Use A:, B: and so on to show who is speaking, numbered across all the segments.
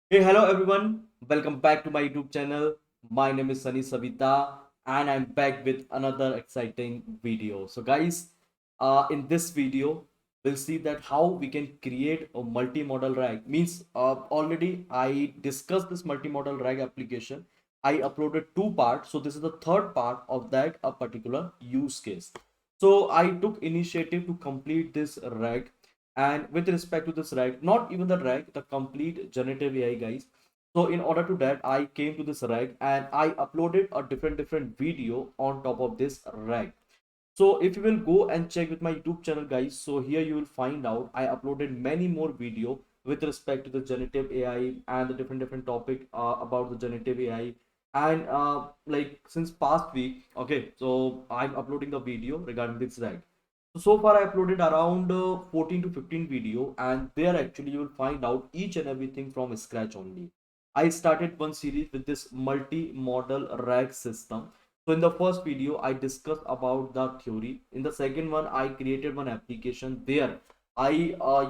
A: Hey, hello everyone. Welcome back to my YouTube channel. My name is Sunny Savita and I'm back with another exciting video. So guys, in this video, we'll see that how we can create a multimodal RAG. Means already I discussed this multimodal RAG application. I uploaded two parts. So this is the third part of that a particular use case. So I took initiative to complete this RAG, and with respect to this RAG, not even the RAG, the complete generative AI, guys. So in order to that, I came to this RAG and I uploaded a different video on top of this RAG. So if you will go and check with my YouTube channel, guys, so here you will find out I uploaded many more video with respect to the generative AI and the different topic about the generative AI. And like since past week, okay, so I'm uploading the video regarding this RAG. So far I uploaded around 14 to 15 video, and there actually you will find out each and everything from scratch only. I started one series with this multi-modal RAG system. So in the first video I discussed about the theory. In the second one I created one application there. I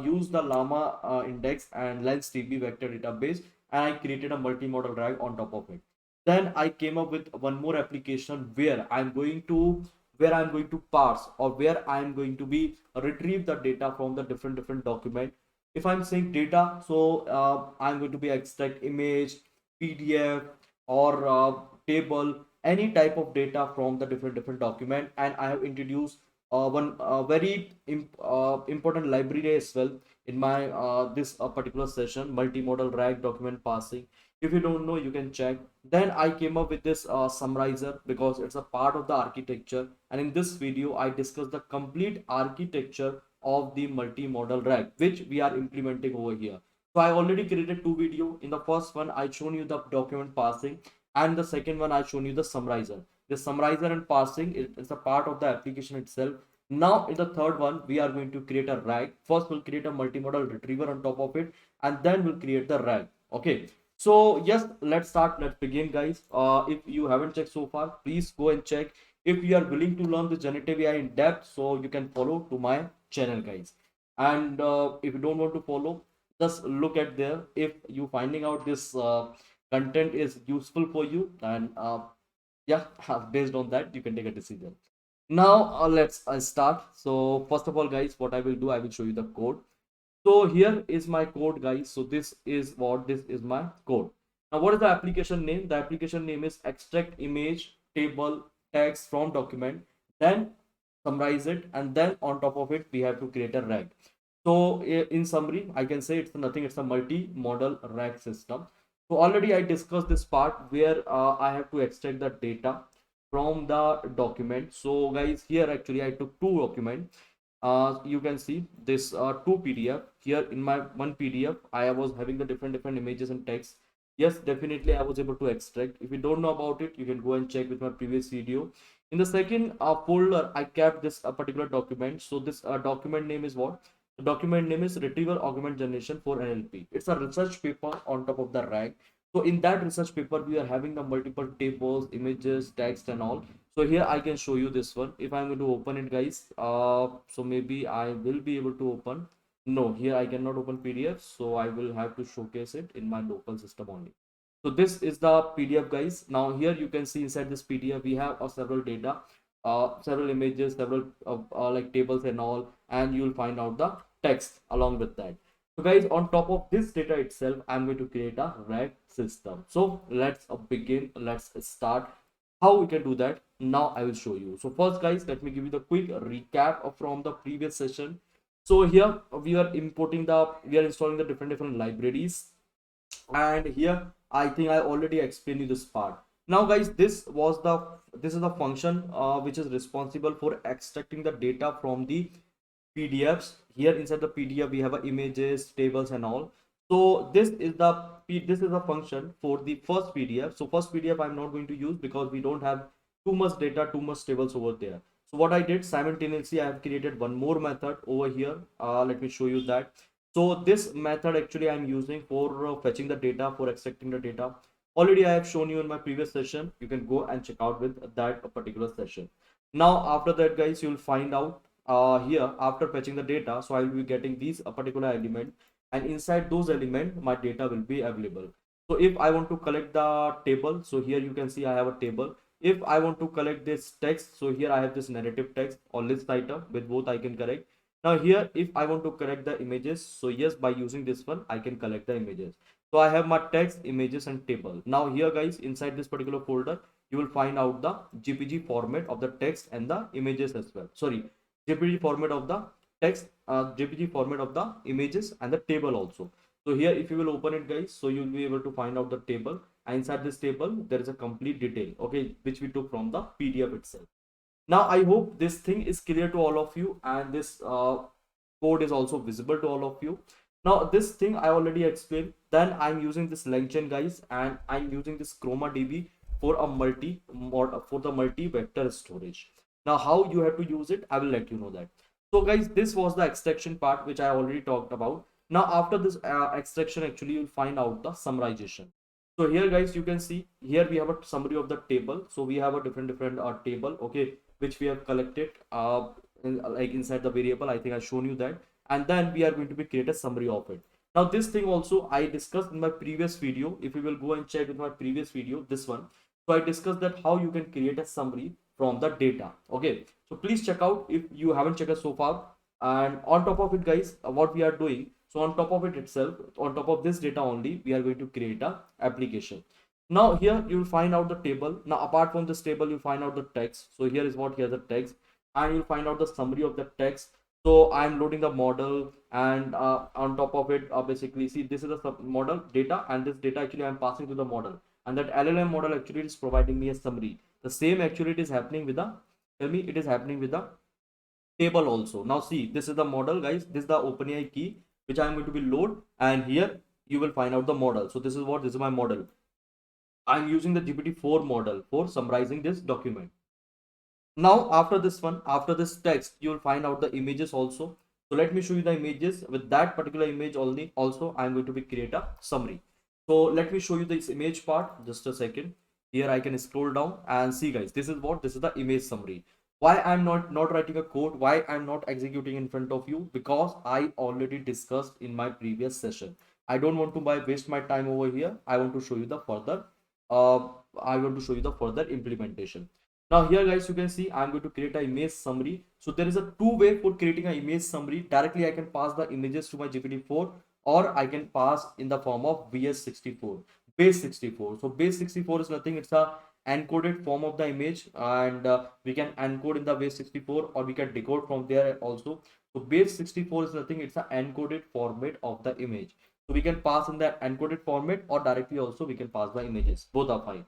A: used the llama index and lens TB vector database, and I created a multi-modal RAG on top of it. Then I came up with one more application where I'm going to parse, or where I'm going to be retrieve the data from the different document. If I'm saying data, so I'm going to be extract image, PDF, or table, any type of data from the different document. And I have introduced one very important library as well in my this particular session, multimodal RAG document parsing. If you don't know, you can check. Then I came up with this summarizer because it's a part of the architecture, and in this video I discuss the complete architecture of the multimodal RAG which we are implementing over here. So I already created two video. In the first one I shown you the document parsing, and the second one I shown you the summarizer. The summarizer and parsing is a part of the application itself. Now in the third one we are going to create a RAG. First we'll create a multimodal retriever on top of it, and then we'll create the RAG. Okay, so yes, let's start. Let's begin, guys. If you haven't checked so far, please go and check. If you are willing to learn the generative AI in depth, so you can follow to my channel, guys. And if you don't want to follow, just look at there. If you finding out this content is useful for you, and yeah, based on that, you can take a decision. Now let's start. So first of all, guys, what I will do, I will show you the code. So here is my code, guys. So this is my code. Now what is the application name? The application name is extract image, table, text from document, then summarize it, and then on top of it we have to create a RAG. So in summary, I can say it's nothing, it's a multi-modal RAG system. So already I discussed this part where I have to extract the data from the document. So guys, here actually I took two documents. You can see this two PDF. Here in my one PDF I was having the different images and text. Yes, definitely I was able to extract. If you don't know about it, you can go and check with my previous video. In the second folder I kept this particular document. So this document name is what? The document name is retriever augment generation for NLP. It's a research paper on top of the RAG. So in that research paper we are having the multiple tables, images, text and all. So here I can show you this one. If I'm going to open it, guys, so maybe I will be able to open. No, here I cannot open PDF, so I will have to showcase it in my local system only. So this is the PDF, guys. Now here you can see inside this PDF we have several data, several images, several like tables and all, and you will find out the text along with that. So guys, on top of this data itself, I'm going to create a RAG system. So let's begin. Let's start. How we can do that, now I will show you. So first, guys, let me give you the quick recap from the previous session. So here we are installing the different libraries, and here I think I already explained you this part. Now guys, this is the function which is responsible for extracting the data from the PDFs. Here inside the PDF we have images, tables and all. So this is a function for the first PDF. So first PDF I'm not going to use because we don't have too much data, too much tables over there. So what I did, simultaneously I have created one more method over here. Let me show you that. So this method actually I'm using for fetching the data, for extracting the data. Already I have shown you in my previous session. You can go and check out with that particular session. Now after that, guys, you will find out here after fetching the data. So I will be getting these particular element. and inside those elements my data will be available. So if I want to collect the table, so here you can see I have a table. If I want to collect this text, so here I have this narrative text or list item, with both I can collect. Now here if I want to collect the images, so yes, by using this one I can collect the images. So I have my text, images and table. Now here guys, inside this particular folder you will find out the jpg format of the text and the images as well. Sorry, jpg format of the text, jpg format of the images and the table also. So here if you will open it guys, so you will be able to find out the table, and inside this table there is a complete detail, okay, which we took from the pdf itself. Now I hope this thing is clear to all of you, and this code is also visible to all of you. Now this thing I already explained. Then I'm using this Langchain guys, and I'm using this chroma db for a for the multi-vector storage. Now how you have to use it, I will let you know that. So guys, this was the extraction part which I already talked about. Now after this extraction, actually you'll find out the summarization. So here guys, you can see here we have a summary of the table. So we have a different table, okay, which we have collected like inside the variable. I think I've shown you that. And then we are going to be create a summary of it. Now this thing also I discussed in my previous video. If you will go and check with my previous video, this one, so I discussed that how you can create a summary from the data. Okay, so please check out if you haven't checked it so far. And on top of it guys, what we are doing, so on top of it itself, on top of this data only, we are going to create a application. Now here you will find out the table. Now apart from this table, you find out the text. So here is what, here the text, and you'll find out the summary of the text. So I'm loading the model, and on top of it, basically see this is the model data, and this data actually I'm passing to the model, and that LLM model actually is providing me a summary. The same actually it is happening with the, tell me, it is happening with the table also. Now see, this is the model guys, this is the OpenAI key which I'm going to be load, and here you will find out the model. So this is what, this is my model. I'm using the GPT-4 model for summarizing this document. Now after this one, after this text, you will find out the images also. So let me show you the images. With that particular image only also I'm going to be create a summary. So let me show you this image part, just a second. Here I can scroll down and see guys, this is what, this is the image summary. Why I'm not writing a code, why I'm not executing in front of you, because I already discussed in my previous session. I don't want to waste my time over here. I want to show you the further uh, I want to show you the further implementation. Now here guys, you can see I'm going to create an image summary. So there is a two-way for creating an image summary. Directly I can pass the images to my GPT-4, or I can pass in the form of base64. Base64. So base64 is nothing, it's a encoded form of the image, and we can encode in the base64, or we can decode from there also. So base64 is nothing, it's an encoded format of the image. So we can pass in the encoded format, or directly also we can pass the images, both are fine.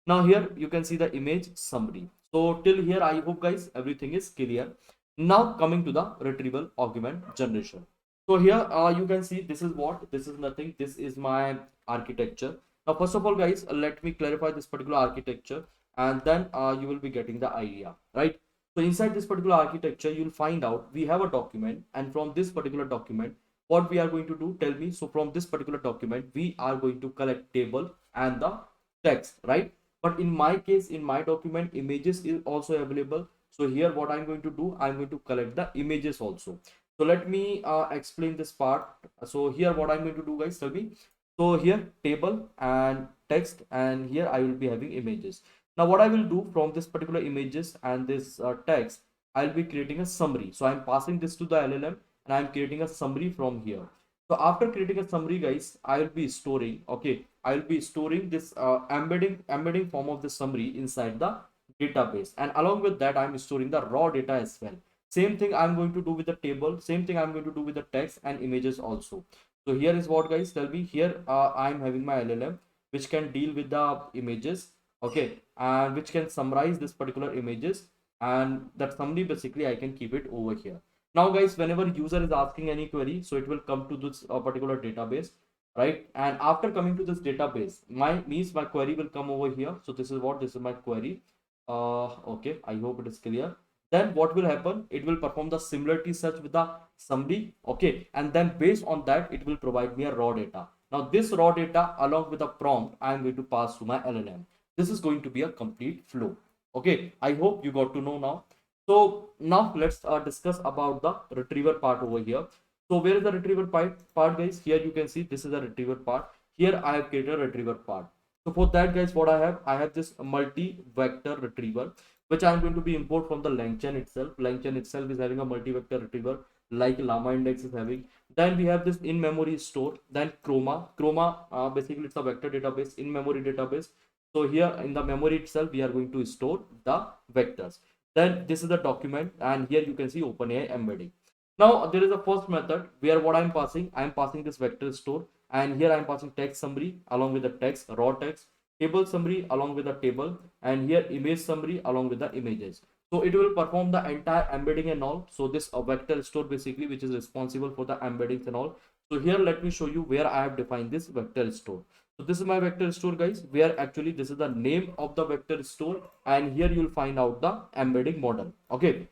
A: Now here you can see the image summary. So till here I hope guys everything is clear. Now coming to the retrieval augment generation. So here you can see this is what, this is nothing, this is my architecture. Now first of all guys, let me clarify this particular architecture, and then you will be getting the idea, right? So inside this particular architecture you'll find out we have a document, and from this particular document what we are going to do, tell me. So from this particular document we are going to collect table and the text, right? But in my case, in my document, images is also available. So here what I'm going to do, I'm going to collect the images also. So let me explain this part. So here what I'm going to do guys, tell me. So here table and text, and here I will be having images. Now what I will do from this particular images and this text, I'll be creating a summary. So I'm passing this to the LLM, and I'm creating a summary from here. So after creating a summary guys, I will be storing, okay, I'll be storing this embedding form of the summary inside the database, and along with that I'm storing the raw data as well. Same thing I'm going to do with the table, same thing I'm going to do with the text and images also. So here is what guys, tell me. Here I'm having my LLM which can deal with the images, okay, and which can summarize this particular images, and that summary basically I can keep it over here. Now guys, whenever user is asking any query, so it will come to this particular database, right? And after coming to this database, my query will come over here. So this is what, this is my query. Okay, I hope it is clear. Then what will happen, it will perform the similarity search with the summary, okay, and then based on that it will provide me a raw data. Now this raw data along with a prompt I am going to pass to my LLM. This is going to be a complete flow. Okay, I hope you got to know now. So now let's discuss about the retriever part over here. So where is the retriever part guys? Here you can see this is the retriever part. Here I have created a retriever part. So for that guys, what I have this multi-vector retriever, which I am going to be import from the Langchain itself. Langchain itself is having a multi-vector retriever like Llama Index is having. Then we have this in-memory store. Then Chroma basically it's a vector database, in-memory database. So here in the memory itself, we are going to store the vectors. Then this is the document, and here you can see OpenAI embedding. Now there is a first method where what I am passing this vector store, and here I am passing text summary along with the text, raw text, table summary along with the table, and here image summary along with the images. So it will perform the entire embedding and all. So this vector store basically which is responsible for the embeddings and all. So here let me show you where I have defined this vector store. So this is my vector store guys, where actually this is the name of the vector store, and here you will find out the embedding model. Okay,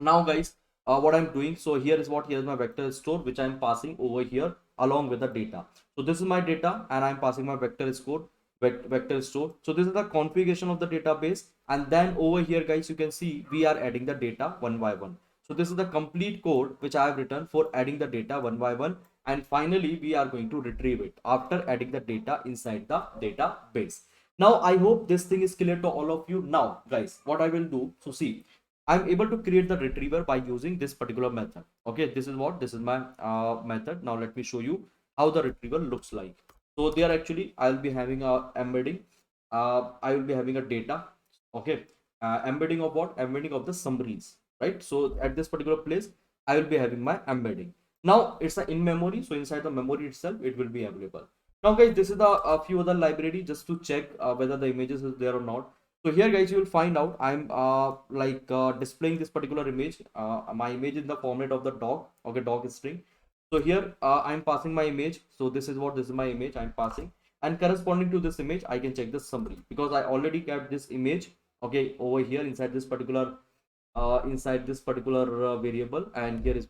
A: now guys, what I'm doing, so here's my vector store which I'm passing over here along with the data. So this is my data and I'm passing my vector store. So this is the configuration of the database, and then over here guys you can see we are adding the data one by one. So this is the complete code which I have written for adding the data one by one, and finally we are going to retrieve it after adding the data inside the database. Now I hope this thing is clear to all of you. Now guys, what I will do, so see, I'm able to create the retriever by using this particular method. Okay, this is my method. Now let me show you how the retriever looks like. So there actually I'll be having a embedding. I will be having a data. Okay, embedding of what? Embedding of the summaries, right? So at this particular place, I will be having my embedding. Now it's a in memory, so inside the memory itself, it will be available. Now guys, this is the a few other library just to check whether the images is there or not. So here guys you will find out I'm displaying this particular image, my image in the format of the dog. Okay, dog string. So here I'm passing my image. So this is my image I'm passing, and corresponding to this image I can check the summary because I already kept this image, okay, over here inside this particular variable, and here is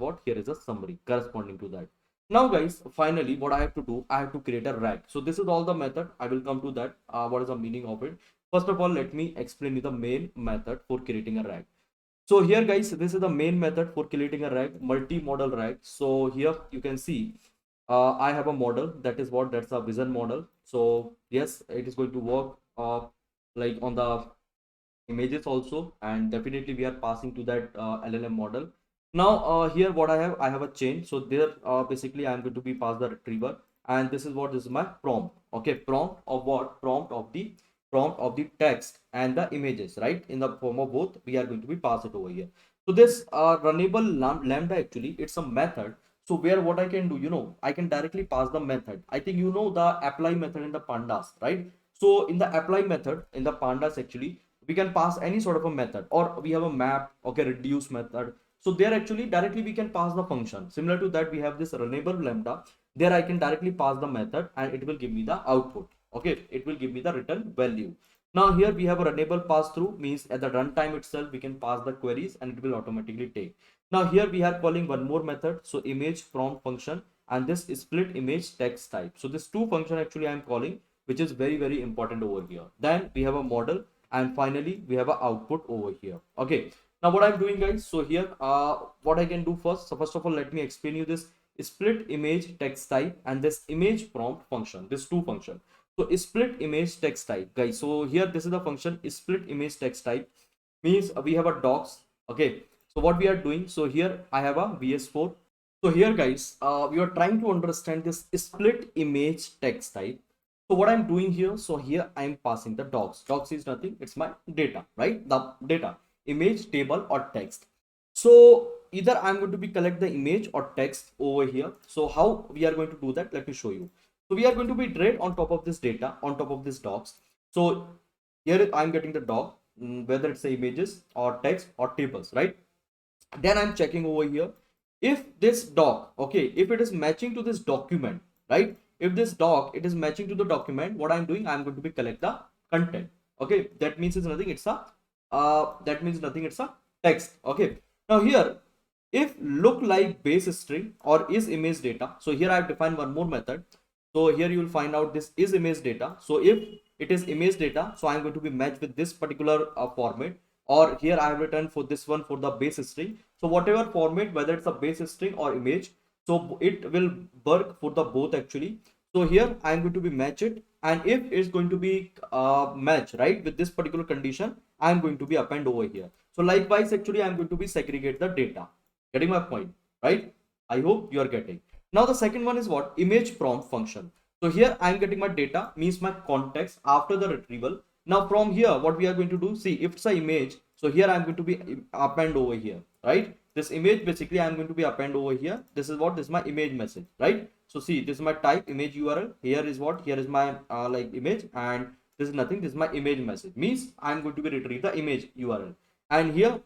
A: a summary corresponding to that. Now guys, finally what I have to do, I have to create a rag. So this is all the method. I will come to that, what is the meaning of it. First of all, let me explain you the main method for creating a rag. So here guys, this is the main method for creating a rag, multi-modal rag. So here you can see I have a model, that's a vision model. So yes, it is going to work like on the images also, and definitely we are passing to that LLM model. Now here what I have a chain. So there basically I am going to be pass the retriever, and this is my prompt. Okay, prompt of what? Prompt of the text and the images, right? In the form of both, we are going to be pass it over here. So this runnable lambda actually it's a method. So where what I can do, I can directly pass the method. I think you know the apply method in the pandas, right? So in the apply method in the pandas actually we can pass any sort of a method, or we have a map, okay, reduce method. So there actually directly we can pass the function. Similar to that, we have this runnable lambda. There I can directly pass the method and it will give me the output. Okay, it will give me the return value. Now here we have a runnable pass through, means at the runtime itself we can pass the queries and it will automatically take. Now here we are calling one more method, so image prompt function, and this is split image text type. So this two function actually I am calling, which is very important over here. Then we have a model, and finally we have an output over here. Okay, now what I'm doing guys, so here what I can do first, so first of all let me explain you this split image text type and this image prompt function, this two function. So split image text type guys, so here this is the function split image text type, means we have a docs. Okay, so what we are doing, so here I have a vs4. So here guys we are trying to understand this split image text type. So what I'm doing here, so here I'm passing the docs. Docs is nothing, it's my data, right? The data, image, table or text. So either I'm going to be collect the image or text over here. So how we are going to do that, let me show you. So we are going to be iterate on top of this data, on top of this docs. So here I'm getting the doc, whether it's the images or text or tables, right? Then I'm checking over here if this doc, okay, if it is matching to this document, right? If this doc it is matching to the document, what I'm doing, I'm going to be collect the content. Okay, that means it's nothing, it's a it's a text. Okay, now here if look like base string or is image data, so here I've defined one more method. So here you will find out this is image data. So if it is image data, so I'm going to be matched with this particular format, or here I have written for this one for the base string. So whatever format, whether it's a base string or image, So it will work for the both actually. So here I am going to be match it, and if it's going to be match right with this particular condition, I am going to be append over here. So likewise actually I am going to be segregate the data. Getting my point, right? I hope you are getting. Now the second one is what? Image prompt function. So here I am getting my data, means my context after the retrieval. Now from here what we are going to do, see if it's an image, so here I am going to be append over here, right? This image basically I am going to be append over here. This is what? This is my image message, right? So see, this is my type image URL. Here is what? Here is my like image, and this is nothing. This is my image message, means I am going to be retrieve the image URL. And here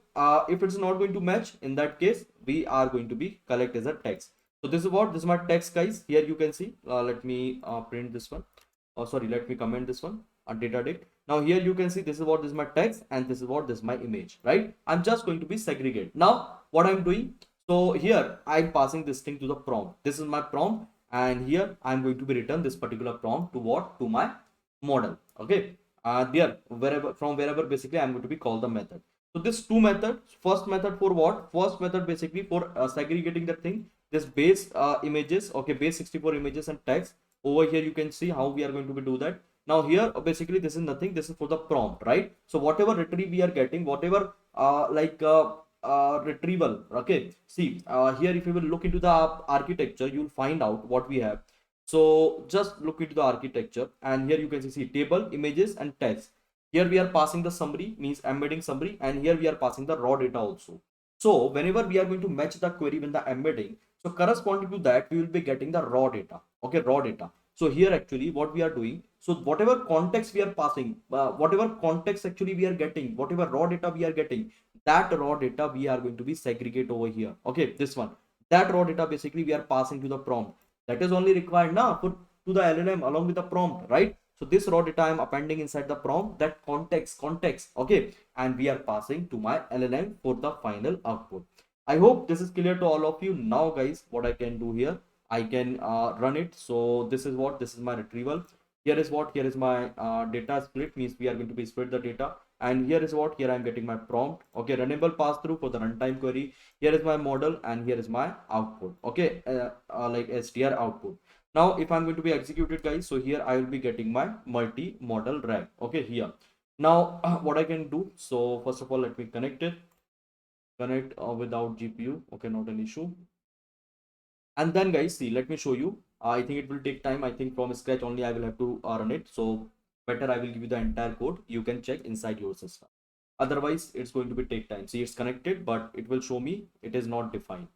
A: if it's not going to match, in that case we are going to be collect as a text. So this is what? This is my text, guys. Here you can see, let me print this one. Oh sorry, let me comment this one on data date. Now here you can see, this is what? This is my text, and this is what? This is my image, right? I'm just going to be segregate. Now what I'm doing, so here I'm passing this thing to the prompt. This is my prompt, and here I'm going to be return this particular prompt to what? To my model. Okay, there wherever, from wherever basically I'm going to be call the method. So this two methods, first method for what? First method basically for segregating the thing, this base images, okay, base 64 images and text. Over here you can see how we are going to be do that. Now here basically this is nothing, this is for the prompt, right? So whatever retrieve we are getting, whatever retrieval, okay, see here if you will look into the architecture, you will find out what we have. So just look into the architecture, and here you can see table, images and text. Here we are passing the summary, means embedding summary, and here we are passing the raw data also. So whenever we are going to match the query with the embedding, so corresponding to that we will be getting the raw data, okay, raw data. So here actually what we are doing, so whatever context we are passing, whatever context actually we are getting, whatever raw data we are getting, that raw data we are going to be segregate over here, okay, this one. That raw data basically we are passing to the prompt. That is only required now for to the LLM along with the prompt, right? So this raw data I am appending inside the prompt, that context, okay, and we are passing to my LLM for the final output. I hope this is clear to all of you. Now guys, what I can do here, I can run it. So this is what? This is my retrieval. Here is what? Here is my data split, means we are going to be split the data. And here is what? Here I am getting my prompt, okay, runnable pass through for the runtime query. Here is my model, and here is my output, okay, like str output. Now if I'm going to be executed, guys, so here I will be getting my multi-modal RAG, okay, here. Now what I can do, so first of all let me connect it, connect without GPU, okay, not an issue. And then guys, see, let me show you. I think it will take time. I think from scratch only I will have to run it. So better I will give you the entire code, you can check inside your system. Otherwise it's going to be take time. See, it's connected, but it will show me it is not defined.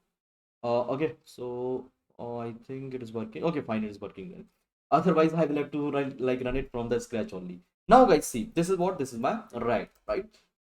A: Okay, so I think it is working. Okay, fine, it is working then. Otherwise I will have to run it from the scratch only. Now guys, see, this is what? This is my right?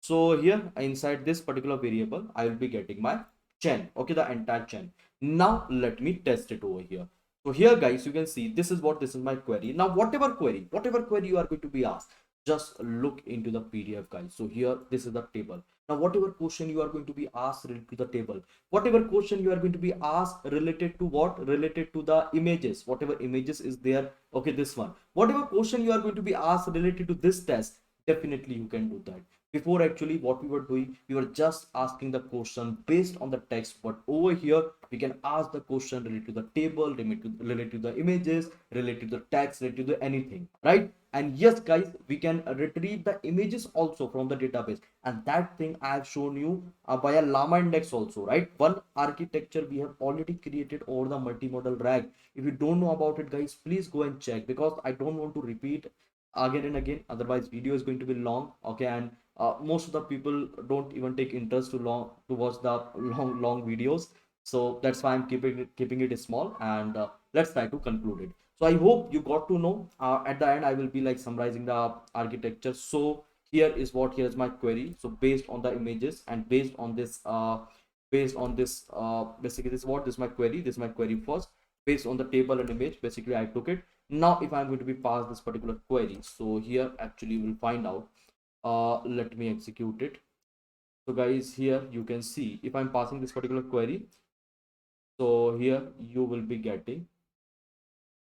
A: So here inside this particular variable I will be getting my chain, okay, the entire chain. Now let me test it over here. So here guys, you can see this is what? This is my query. Now whatever query you are going to be asked, just look into the PDF, guys. So here this is the table. Now whatever question you are going to be asked related to the table, whatever question you are going to be asked related to what? Related to the images, whatever images is there, okay, this one. Whatever question you are going to be asked related to this test, definitely you can do that. Before actually what we were doing, we were just asking the question based on the text, but over here we can ask the question related to the table, related to the images, related to the text, related to anything, right? And yes guys, we can retrieve the images also from the database, and that thing I have shown you via llama index also, right? One architecture we have already created over the multimodal RAG. If you don't know about it, guys, please go and check, because I don't want to repeat again and again, otherwise video is going to be long, okay, and most of the people don't even take interest to watch the long videos. So that's why I'm keeping it small, and let's try to conclude it. So I hope you got to know. At the end I will be like summarizing the architecture. So here is what? Here is my query. So based on the images and based on this basically this is what? This is my query. This is my query first, based on the table and image, basically I took it. Now if I'm going to be pass this particular query, so here actually we'll find out. Let me execute it. So guys, here you can see if I'm passing this particular query, so here you will be getting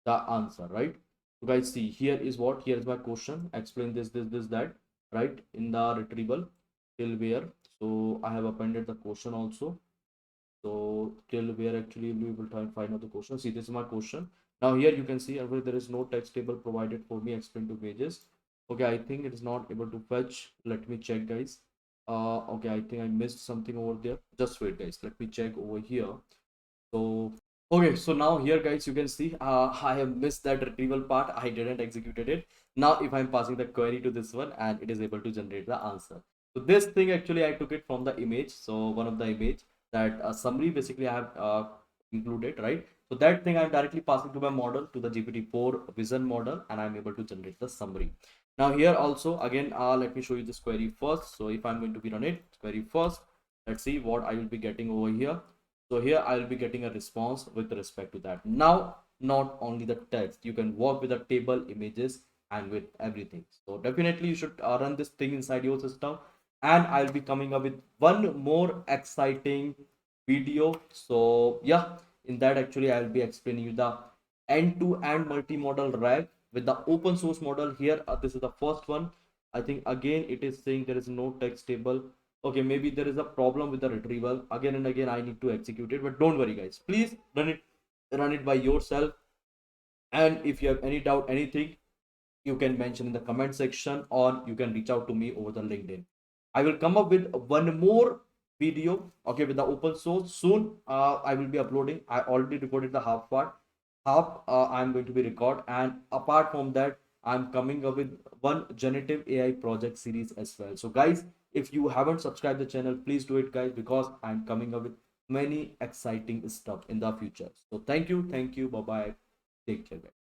A: the answer, right? So guys, see, here is what? Here is my question, explain this that, right, in the retrieval till where. So I have appended the question also. So till where actually we will try and find out the question. See, this is my question. Now here you can see there is no text table provided for me explain to pages. Okay, I think it is not able to fetch. Let me check, guys. Okay, I think I missed something over there. Just wait, guys. Let me check over here. So okay, so now here, guys, you can see I have missed that retrieval part. I didn't executed it. Now if I'm passing the query to this one and it is able to generate the answer. So this thing actually I took it from the image. So one of the image that summary basically I have included, right? So that thing I'm directly passing to my model, to the GPT-4 vision model, and I'm able to generate the summary. Now here also again, let me show you this query first. So if I'm going to be run it query first, let's see what I will be getting over here. So here I will be getting a response with respect to that. Now, not only the text, you can work with the table, images, and with everything. So definitely you should run this thing inside your system. And I'll be coming up with one more exciting video. So yeah, in that actually I'll be explaining you the end-to-end multimodal RAG with the open source model here. This is the first one. I think again it is saying there is no text table. Okay, maybe there is a problem with the retrieval. Again and again I need to execute it, but don't worry, guys, please run it by yourself. And if you have any doubt, anything, you can mention in the comment section, or you can reach out to me over the LinkedIn. I will come up with one more video, okay, with the open source soon. I will be uploading. I already recorded the half part. Half I'm going to be record, and apart from that, I'm coming up with one generative AI project series as well. So, guys, if you haven't subscribed the channel, please do it, guys, because I'm coming up with many exciting stuff in the future. So, thank you, bye bye, take care, guys.